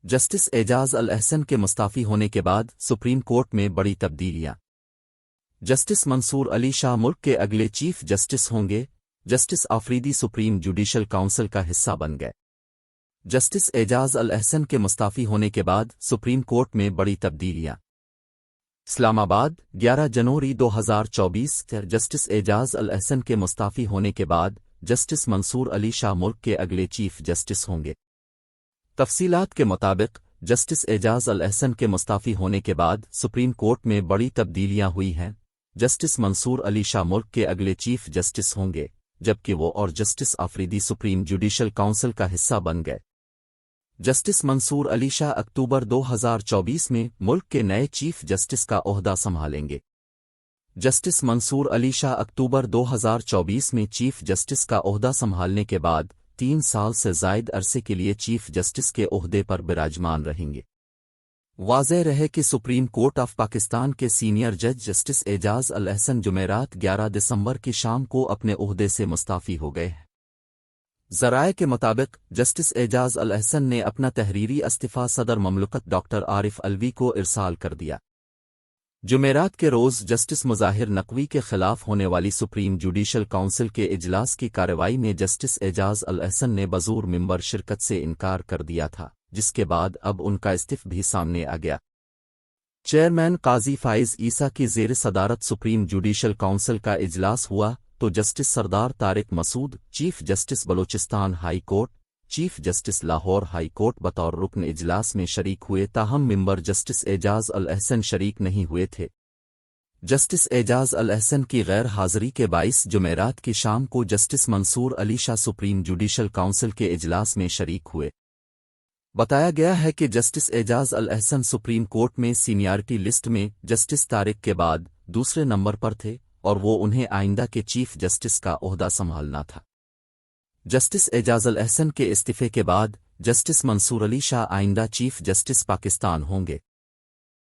Justice Ijaz ul Ahsan کے مستعفی ہونے کے بعد سپریم کورٹ میں بڑی تبدیلیاں۔ جسٹس منصور علی شاہ ملک کے اگلے چیف جسٹس ہوں گے۔ Justice Afridi supreme judicial council کا حصہ بن گئے۔ جسٹس اعجاز الاحسن کے مستعفی ہونے کے بعد سپریم کورٹ میں بڑی تبدیلیاں۔ اسلام آباد 11 جنوری 2024 جسٹس اعجاز الاحسن کے مستعفی ہونے کے بعد جسٹس منصور علی شاہ ملک کے اگلے چیف جسٹس ہوں گے۔ تفصیلات کے مطابق جسٹس اعجاز الاحسن کے مستعفی ہونے کے بعد سپریم کورٹ میں بڑی تبدیلیاں ہوئی ہیں۔ جسٹس منصور علی شاہ ملک کے اگلے چیف جسٹس ہوں گے، جبکہ وہ اور justice Afridi supreme judicial council کا حصہ بن گئے۔ جسٹس منصور علی شاہ اکتوبر 2024 میں ملک کے نئے چیف جسٹس کا عہدہ سنبھالیں گے۔ جسٹس منصور علی شاہ اکتوبر 2024 میں چیف جسٹس کا عہدہ سنبھالنے کے بعد 3 سال سے زائد عرصے کے لیے چیف جسٹس کے عہدے پر براجمان رہیں گے۔ واضح رہے کہ سپریم کورٹ آف پاکستان کے سینئر جج جسٹس اعجاز الاحسن جمعرات 11 دسمبر کی شام کو اپنے عہدے سے مستعفی ہو گئے ہیں۔ ذرائع کے مطابق جسٹس اعجاز الاحسن نے اپنا تحریری استعفیٰ صدر مملکت ڈاکٹر عارف الوی کو ارسال کر دیا۔ جمعرات کے روز جسٹس مظاہر نقوی کے خلاف ہونے والی سپریم جوڈیشل کونسل کے اجلاس کی کارروائی میں جسٹس اعجاز الاحسن نے بظور ممبر شرکت سے انکار کر دیا تھا، جس کے بعد اب ان کا استعفی بھی سامنے آ گیا۔ چیئرمین قاضی فائز عیسیٰ کی زیر صدارت سپریم جوڈیشل کونسل کا اجلاس ہوا تو justice Sardar Tariq Masood, chief justice Balochistan high court, chief justice Lahore high court بطور رکن اجلاس میں شریک ہوئے، تاہم ممبر جسٹس اعجاز الاحسن شریک نہیں ہوئے تھے۔ جسٹس اعجاز الاحسن کی غیر حاضری کے باعث جمعرات کی شام کو جسٹس منصور Ali Shah supreme judicial council کے اجلاس میں شریک ہوئے۔ بتایا گیا ہے کہ justice Ijaz ul Ahsan supreme court میں سینیارٹی لسٹ میں جسٹس طارق کے بعد دوسرے نمبر پر تھے اور وہ انہیں آئندہ کے چیف جسٹس کا عہدہ سنبھالنا تھا۔ جسٹس اعجاز الاحسن کے استعفے کے بعد جسٹس منصور علی شاہ آئندہ چیف جسٹس پاکستان ہوں گے۔